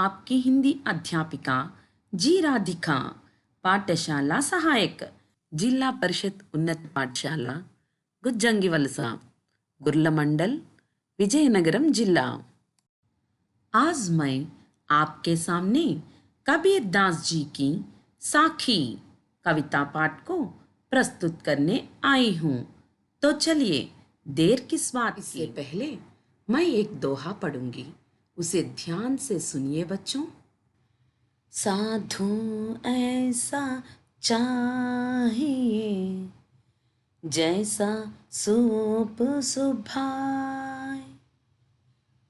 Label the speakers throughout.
Speaker 1: आपकी हिंदी अध्यापिका जी राधिका, पाठशाला सहायक, जिला परिषद उन्नत पाठशाला गुज्जंगिवलस, गुर्ला मंडल, विजयनगरम जिला। आज मैं आपके सामने कबीर दास जी की साखी कविता पाठ को प्रस्तुत करने आई हूँ। तो चलिए देर किस बात की। इससे पहले मैं एक दोहा पढ़ूंगी, उसे ध्यान से सुनिए बच्चों। साधु ऐसा चाहिए जैसा सूप सुभाए,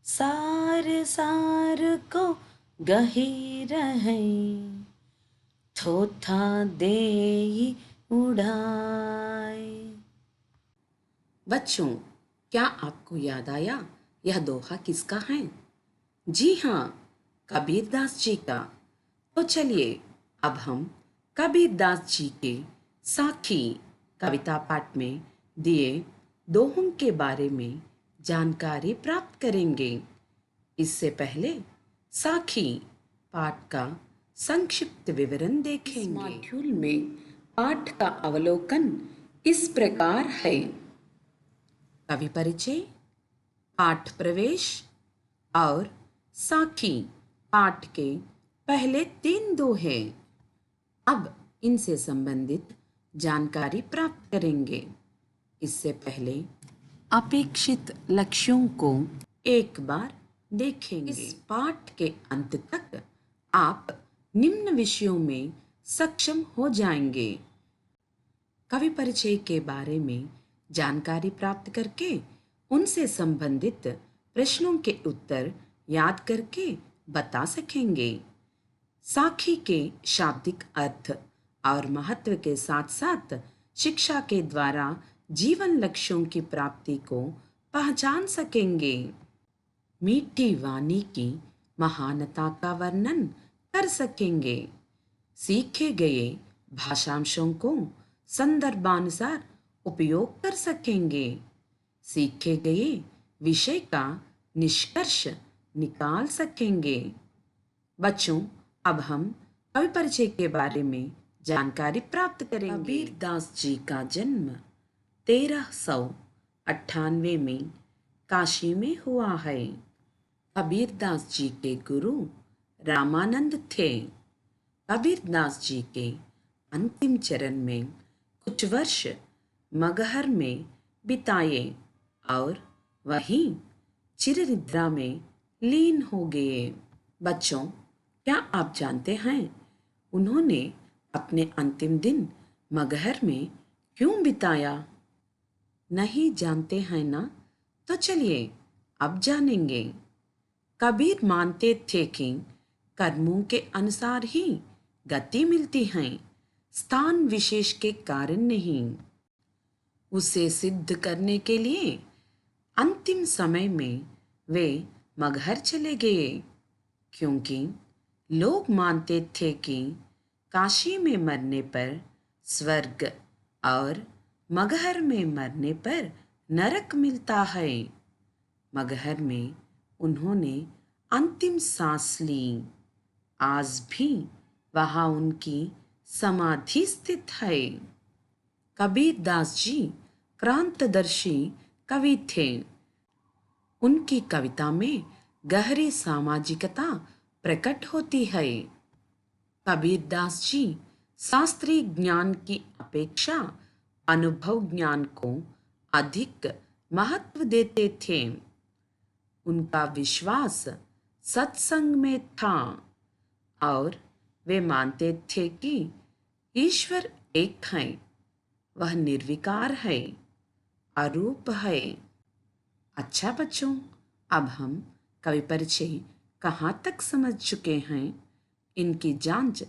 Speaker 1: सार सार को गहीर है, थोथा देई उड़ाए। बच्चों, क्या आपको याद आया यह दोहा किसका है? जी हाँ, कबीरदास जी का। तो चलिए अब हम कबीरदास जी के साखी कविता पाठ में दिए दोहों के बारे में जानकारी प्राप्त करेंगे। इससे पहले साखी पाठ का संक्षिप्त विवरण देखेंगे। इस मॉड्यूल में पाठ का अवलोकन इस प्रकार है। कवि परिचय, पाठ प्रवेश और साखी पाठ के पहले 3 दोहे। अब इनसे संबंधित जानकारी प्राप्त करेंगे। इससे पहले अपेक्षित लक्ष्यों को एक बार देखेंगे। इस पाठ के अंत तक आप निम्न विषयों में सक्षम हो जाएंगे। कवि परिचय के बारे में जानकारी प्राप्त करके उनसे संबंधित प्रश्नों के उत्तर याद करके बता सकेंगे। साखी के शाब्दिक अर्थ और महत्व के साथ साथ शिक्षा के द्वारा जीवन लक्ष्यों की प्राप्ति को पहचान सकेंगे। मीठी वाणी की महानता का वर्णन कर सकेंगे। सीखे गए भाषांशों को संदर्भानुसार उपयोग कर सकेंगे। सीखे गए विषय का निष्कर्ष निकाल सकेंगे। बच्चों, अब हम कवि परिचय के बारे में जानकारी प्राप्त करेंगे। कबीरदास जी का जन्म 1398 में काशी में हुआ है। कबीरदास जी के गुरु रामानंद थे। कबीरदास जी के अंतिम चरण में कुछ वर्ष मगहर में बिताए और वहीं चिरनिद्रा में लीन हो गए। बच्चों, क्या आप जानते हैं उन्होंने अपने अंतिम दिन मगहर में क्यों बिताया? नहीं जानते हैं ना? तो चलिए अब जानेंगे। कबीर मानते थे कि कर्मों के अनुसार ही गति मिलती है, स्थान विशेष के कारण नहीं। उसे सिद्ध करने के लिए अंतिम समय में वे मगहर चले गए, क्योंकि लोग मानते थे कि काशी में मरने पर स्वर्ग और मगहर में मरने पर नरक मिलता है। मगहर में उन्होंने अंतिम सांस ली। आज भी वहाँ उनकी समाधि स्थित है। कबीरदास जी क्रांतदर्शी कवि थे। उनकी कविता में गहरी सामाजिकता प्रकट होती है। कबीरदास जी शास्त्रीय ज्ञान की अपेक्षा अनुभव ज्ञान को अधिक महत्व देते थे। उनका विश्वास सत्संग में था और वे मानते थे कि ईश्वर एक है, वह निर्विकार है, अरूप है। अच्छा बच्चों, अब हम कवि परिचय कहाँ तक समझ चुके हैं, इनकी जांच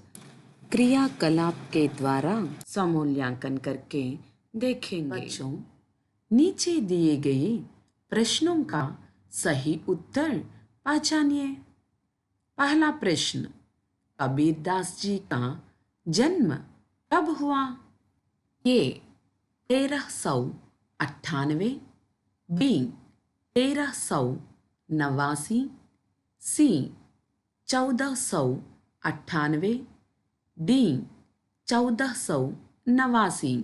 Speaker 1: क्रियाकलाप के द्वारा स्वमूल्यांकन करके देखेंगे। बच्चों, नीचे दिए गए प्रश्नों का सही उत्तर पहचानिए। पहला प्रश्न, कबीरदास जी का जन्म कब हुआ? ए 1398, बी 1389, सी 1498, डी 1489।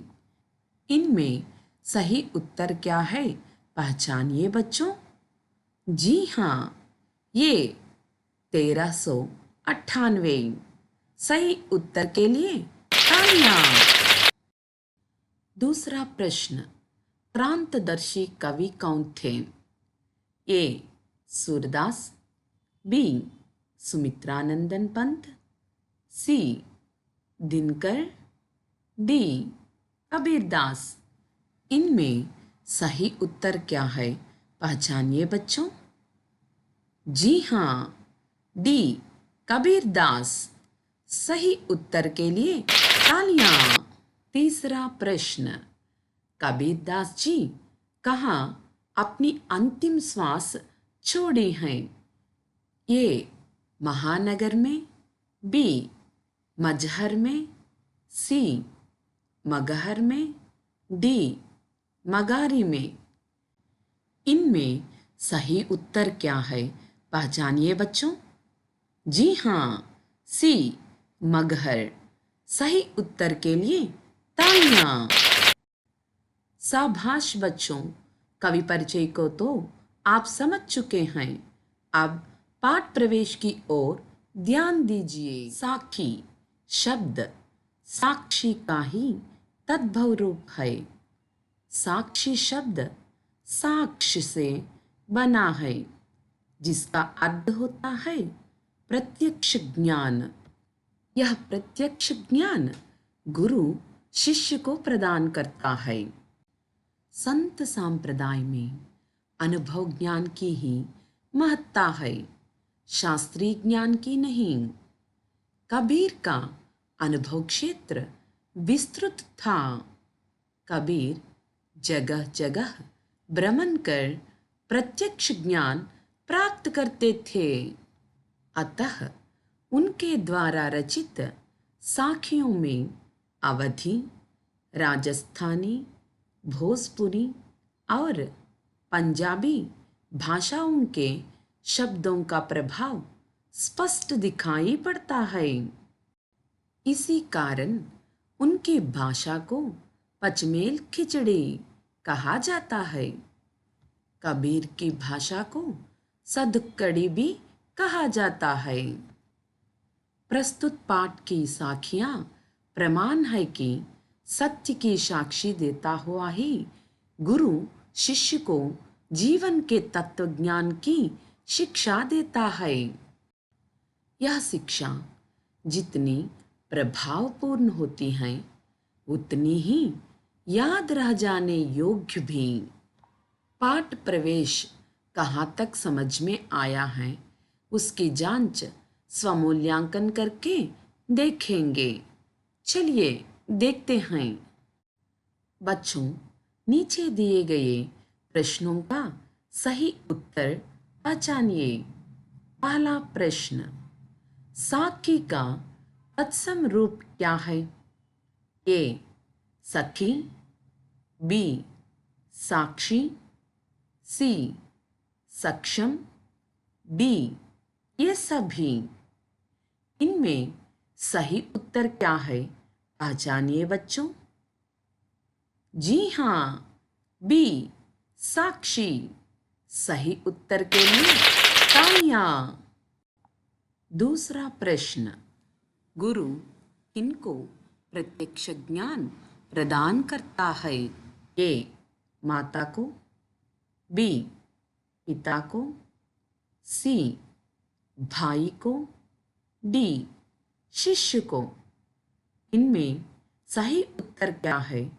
Speaker 1: इनमें सही उत्तर क्या है, पहचानिए बच्चों। जी हाँ, ये 1398। सही उत्तर के लिए तालियां। दूसरा प्रश्न, क्रांतदर्शी कवि कौन थे? ए सूरदास, बी सुमित्रानंदन पंत, सी दिनकर, डी कबीरदास। इनमें सही उत्तर क्या है, पहचानिए बच्चों। जी हाँ, डी कबीरदास। सही उत्तर के लिए तालियां। तीसरा प्रश्न, कबीरदास जी कहाँ अपनी अंतिम श्वास छोड़ी हैं? ए महानगर में, बी मजहर में, सी मगहर में, डी मगारी में। इनमें सही उत्तर क्या है, पहचानिए बच्चों। जी हाँ, सी मगहर। सही उत्तर के लिए तालियां। शाबाश बच्चों, कवि परिचय को तो आप समझ चुके हैं। अब पाठ प्रवेश की ओर ध्यान दीजिए। साखी शब्द साक्षी का ही तद्भव रूप है। साक्षी शब्द साक्ष्य से बना है, जिसका अर्थ होता है प्रत्यक्ष ज्ञान। यह प्रत्यक्ष ज्ञान गुरु शिष्य को प्रदान करता है। संत संप्रदाय में अनुभव ज्ञान की ही महत्ता है, शास्त्रीय ज्ञान की नहीं। कबीर का अनुभव क्षेत्र विस्तृत था। कबीर जगह जगह भ्रमण कर प्रत्यक्ष ज्ञान प्राप्त करते थे। अतः उनके द्वारा रचित साखियों में अवधी, राजस्थानी, भोजपुरी और पंजाबी भाषाओं के शब्दों का प्रभाव स्पष्ट दिखाई पड़ता है। इसी कारण उनकी भाषा को पचमेल खिचड़ी कहा जाता है। कबीर की भाषा को सदुक्कड़ी भी कहा जाता है। प्रस्तुत पाठ की साखियां प्रमाण है कि सत्य की साक्षी देता हुआ ही गुरु शिष्य को जीवन के तत्व ज्ञान की शिक्षा देता है। यह शिक्षा जितनी प्रभावपूर्ण होती है, उतनी ही याद रह जाने योग्य भी। पाठ प्रवेश कहाँ तक समझ में आया है, उसकी जांच स्वमूल्यांकन करके देखेंगे। चलिए देखते हैं। बच्चों, नीचे दिए गए प्रश्नों का सही उत्तर पहचानिए। पहला प्रश्न, साखी का तत्सम रूप क्या है? ए सखी, बी साक्षी, सी सक्षम, डी ये सभी। इनमें सही उत्तर क्या है, पहचानिए बच्चों। जी हाँ, बी साक्षी। सही उत्तर के लिए तालियां। दूसरा प्रश्न, गुरु किनको प्रत्यक्ष ज्ञान प्रदान करता है? ए माता को, बी पिता को, सी भाई को, डी शिष्य को। इनमें सही उत्तर क्या है,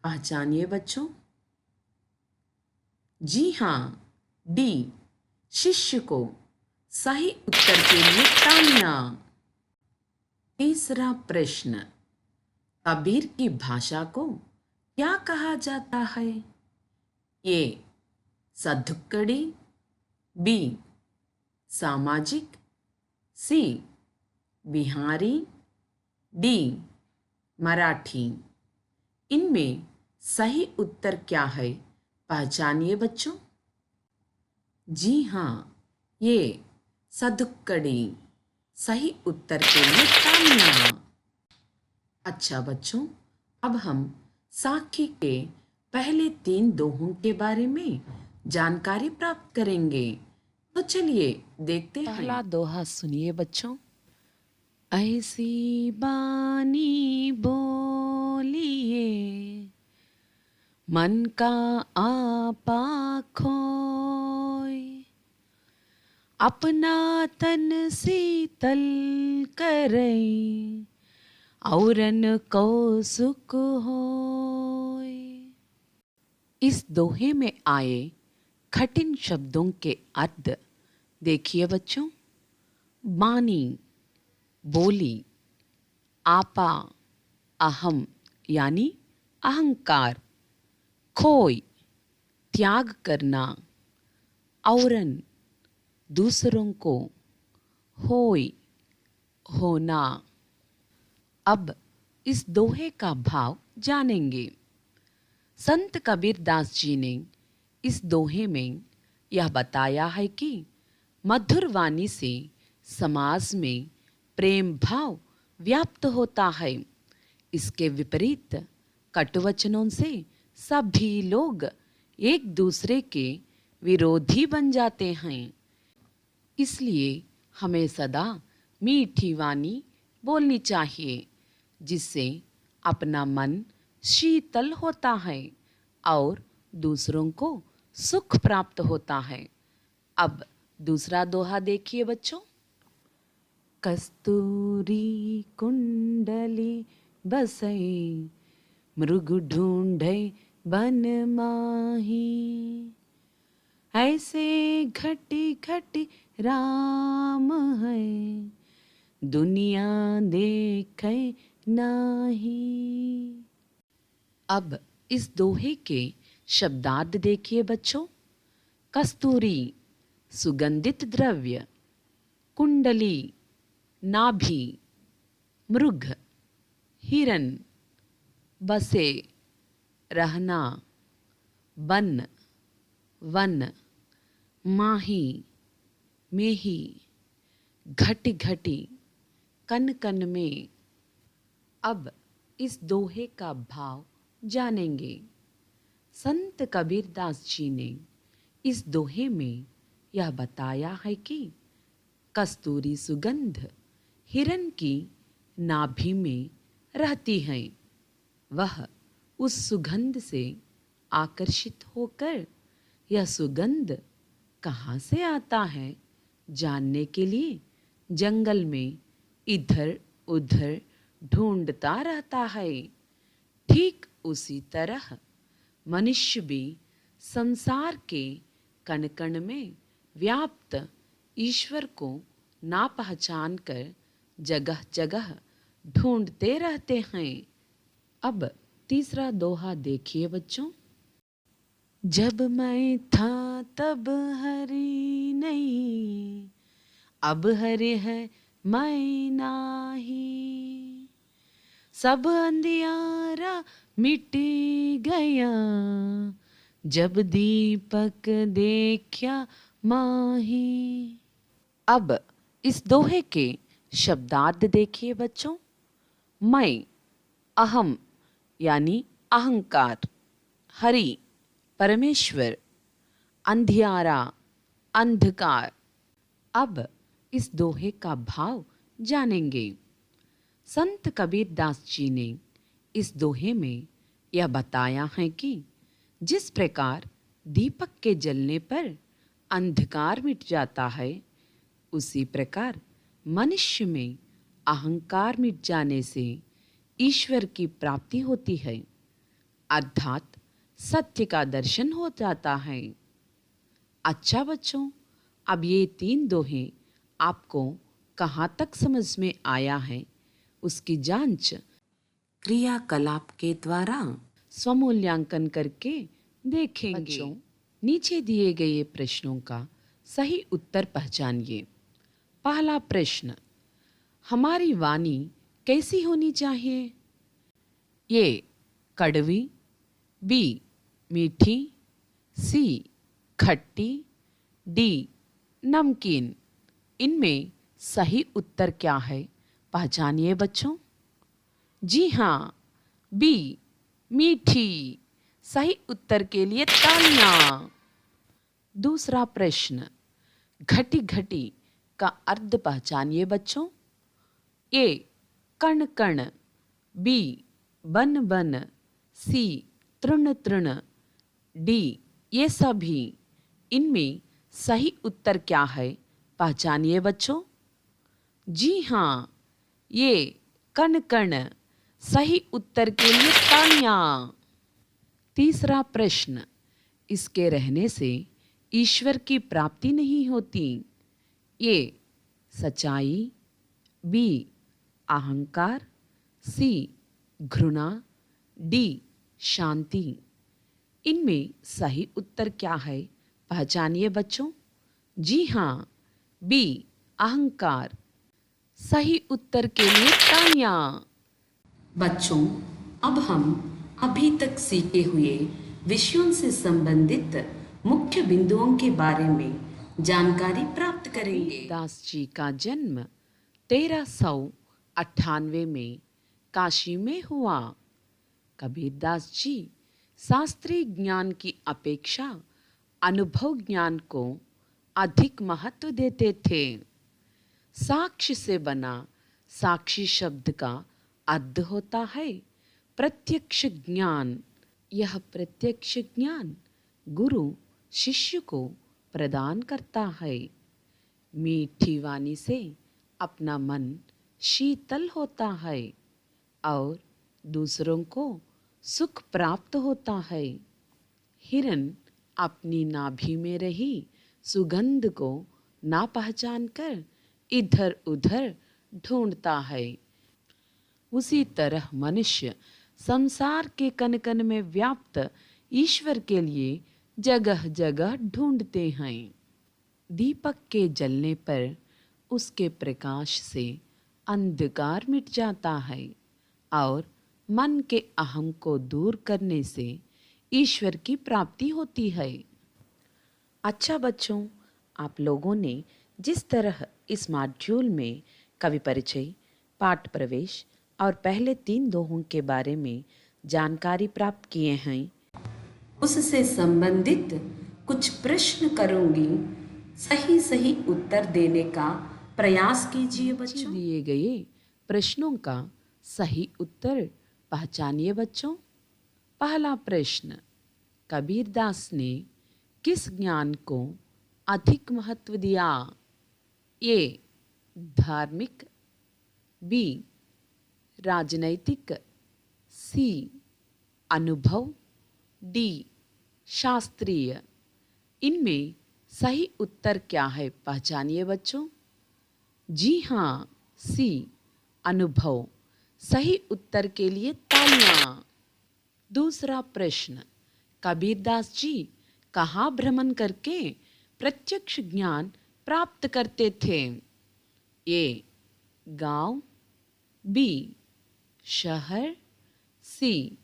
Speaker 1: पहचानिए बच्चों। जी हाँ, डी शिष्य को। सही उत्तर के लिए तालियां। तीसरा प्रश्न, कबीर की भाषा को क्या कहा जाता है? ए सदुक्कड़ी, बी सामाजिक, सी बिहारी, डी मराठी। इनमें सही उत्तर क्या है, पहचानिए बच्चों। जी हाँ, ये सदुक्कड़ी। सही उत्तर के लिए तालियां। अच्छा बच्चों, अब हम साखी के पहले 3 दोहों के बारे में जानकारी प्राप्त करेंगे। तो चलिए देखते हैं। पहला दोहा सुनिए बच्चों। ऐसी बानी बोलिए मन का आपा खोय, अपना तन शीतल करई औरन को सुख होय। इस दोहे में आए कठिन शब्दों के अर्थ देखिए बच्चों। बानी बोली, आपा अहम यानी अहंकार, खोय त्याग करना, औरन दूसरों को, होय होना। अब इस दोहे का भाव जानेंगे। संत कबीरदास जी ने इस दोहे में यह बताया है कि मधुर वाणी से समाज में प्रेम भाव व्याप्त होता है। इसके विपरीत कटुवचनों से सभी लोग एक दूसरे के विरोधी बन जाते हैं। इसलिए हमें सदा मीठी वाणी बोलनी चाहिए, जिससे अपना मन शीतल होता है और दूसरों को सुख प्राप्त होता है। अब दूसरा दोहा देखिए बच्चों। कस्तूरी कुंडली बसई, मृग ढूंढे बन माही, ऐसे घटी घटी राम है, दुनिया देखे नाही। अब इस दोहे के शब्दार्थ देखिए बच्चों। कस्तूरी सुगंधित द्रव्य, कुंडली नाभि, मृग हिरन, बसे रहना, बन वन, माही मेही, घटी घटी कन कन में। अब इस दोहे का भाव जानेंगे। संत कबीरदास जी ने इस दोहे में यह बताया है कि कस्तूरी सुगंध हिरन की नाभि में रहती है। वह उस सुगंध से आकर्षित होकर यह सुगंध कहाँ से आता है जानने के लिए जंगल में इधर उधर ढूंढता रहता है। ठीक उसी तरह मनुष्य भी संसार के कण कण में व्याप्त ईश्वर को ना पहचान कर जगह जगह ढूंढते रहते हैं। अब तीसरा दोहा देखिए बच्चों। जब मैं था तब हरि नहीं, अब हरि है मैं नाही, सब अंधियारा मिट गया, जब दीपक देखा माही। अब इस दोहे के शब्दार्थ देखिए बच्चों। मैं अहम यानी अहंकार, हरि परमेश्वर, अंधियारा अंधकार। अब इस दोहे का भाव जानेंगे। संत कबीरदास जी ने इस दोहे में यह बताया है कि जिस प्रकार दीपक के जलने पर अंधकार मिट जाता है, उसी प्रकार मनुष्य में अहंकार मिट जाने से ईश्वर की प्राप्ति होती है, अर्थात सत्य का दर्शन हो जाता है। अच्छा बच्चों, अब ये 3 दोहे आपको कहाँ तक समझ में आया है, उसकी जांच क्रियाकलाप के द्वारा स्वमूल्यांकन करके देखेंगे। बच्चों, नीचे दिए गए प्रश्नों का सही उत्तर पहचानिए। पहला प्रश्न, हमारी वाणी कैसी होनी चाहिए? ए कड़वी, बी मीठी, सी खट्टी, डी नमकीन। इनमें सही उत्तर क्या है, पहचानिए बच्चों। जी हाँ, बी मीठी। सही उत्तर के लिए तालियां। दूसरा प्रश्न, घटी घटी का अर्थ पहचानिए बच्चों। ए कण कण, बी बन बन, सी तृण तृण, डी ये सभी। इनमें सही उत्तर क्या है, पहचानिए बच्चों। जी हाँ, ये कण कण। सही उत्तर के लिए तालियां। तीसरा प्रश्न, इसके रहने से ईश्वर की प्राप्ति नहीं होती। ये सच्चाई, बी अहंकार, सी घृणा, डी शांति। इनमें सही उत्तर क्या है, पहचानिए बच्चों। जी हाँ, बी अहंकार। सही उत्तर के लिए तालियां। बच्चों, अब हम अभी तक सीखे हुए विषयों से संबंधित मुख्य बिंदुओं के बारे में जानकारी प्राप्त करेंगे। दास जी का जन्म 1398 में काशी में हुआ। कबीरदास जी शास्त्रीय ज्ञान की अपेक्षा अनुभव ज्ञान को अधिक महत्व देते थे। साक्ष्य से बना साक्षी शब्द का अर्थ होता है प्रत्यक्ष ज्ञान। यह प्रत्यक्ष ज्ञान गुरु शिष्य को प्रदान करता है। मीठी वाणी से अपना मन शीतल होता है और दूसरों को सुख प्राप्त होता है। हिरन अपनी नाभि में रही सुगंध को ना पहचान कर इधर उधर ढूंढता है, उसी तरह मनुष्य संसार के कण कण में व्याप्त ईश्वर के लिए जगह जगह ढूंढते हैं। दीपक के जलने पर उसके प्रकाश से अंधकार मिट जाता है और मन के अहम को दूर करने से ईश्वर की प्राप्ति होती है। अच्छा बच्चों, आप लोगों ने जिस तरह इस मॉड्यूल में कवि परिचय, पाठ प्रवेश और पहले 3 दोहों के बारे में जानकारी प्राप्त किए हैं, उससे संबंधित कुछ प्रश्न करूंगी। सही सही उत्तर देने का प्रयास कीजिए बच्चों। दिए गए प्रश्नों का सही उत्तर पहचानिए बच्चों। पहला प्रश्न, कबीरदास ने किस ज्ञान को अधिक महत्व दिया? ए धार्मिक, बी राजनैतिक, सी अनुभव, डी शास्त्रीय। इनमें सही उत्तर क्या है, पहचानिए बच्चों। जी हाँ, सी अनुभव। सही उत्तर के लिए तालियां। दूसरा प्रश्न, कबीरदास जी कहाँ भ्रमण करके प्रत्यक्ष ज्ञान प्राप्त करते थे? ए गांव, बी शहर, सी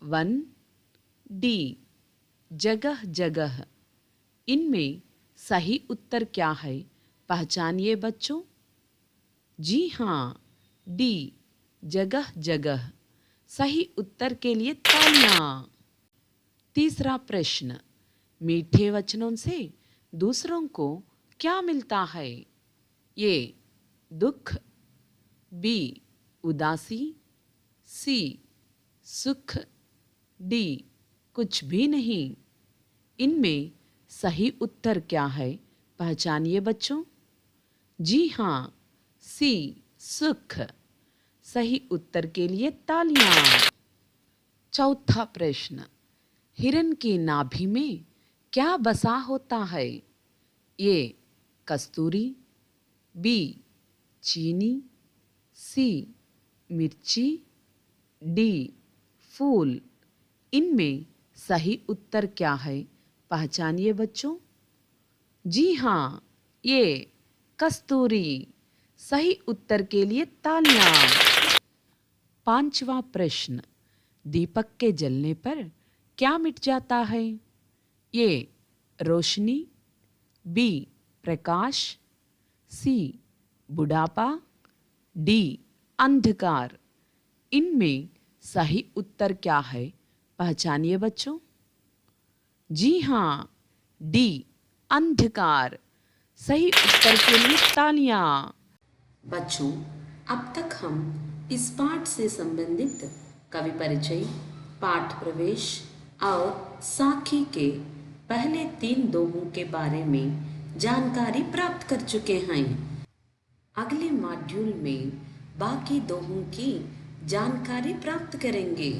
Speaker 1: वन, डी जगह जगह। इनमें सही उत्तर क्या है, पहचानिए बच्चों। जी हाँ, डी जगह जगह। सही उत्तर के लिए तालियां। तीसरा प्रश्न, मीठे वचनों से दूसरों को क्या मिलता है? ये दुख, बी उदासी, सी सुख, डी कुछ भी नहीं। इनमें सही उत्तर क्या है, पहचानिए बच्चों। जी हाँ, सी सुख। सही उत्तर के लिए तालियां। चौथा प्रश्न, हिरन की नाभि में क्या बसा होता है? ए कस्तूरी, बी चीनी, सी मिर्ची, डी फूल। इनमें सही उत्तर क्या है, पहचानिए बच्चों। जी हाँ, ये कस्तूरी। सही उत्तर के लिए तालियां। पांचवा प्रश्न, दीपक के जलने पर क्या मिट जाता है? ये रोशनी, बी प्रकाश, सी
Speaker 2: बुढ़ापा, डी अंधकार। इनमें सही उत्तर क्या है, पहचानिए बच्चों। जी हाँ, डी अंधकार। सही उत्तर के लिए तालियां।
Speaker 1: बच्चों, अब तक हम इस पाठ से संबंधित कवि परिचय, पाठ प्रवेश और साखी के पहले 3 दोहों के बारे में जानकारी प्राप्त कर चुके हैं। अगले मॉड्यूल में बाकी दोहों की जानकारी प्राप्त करेंगे।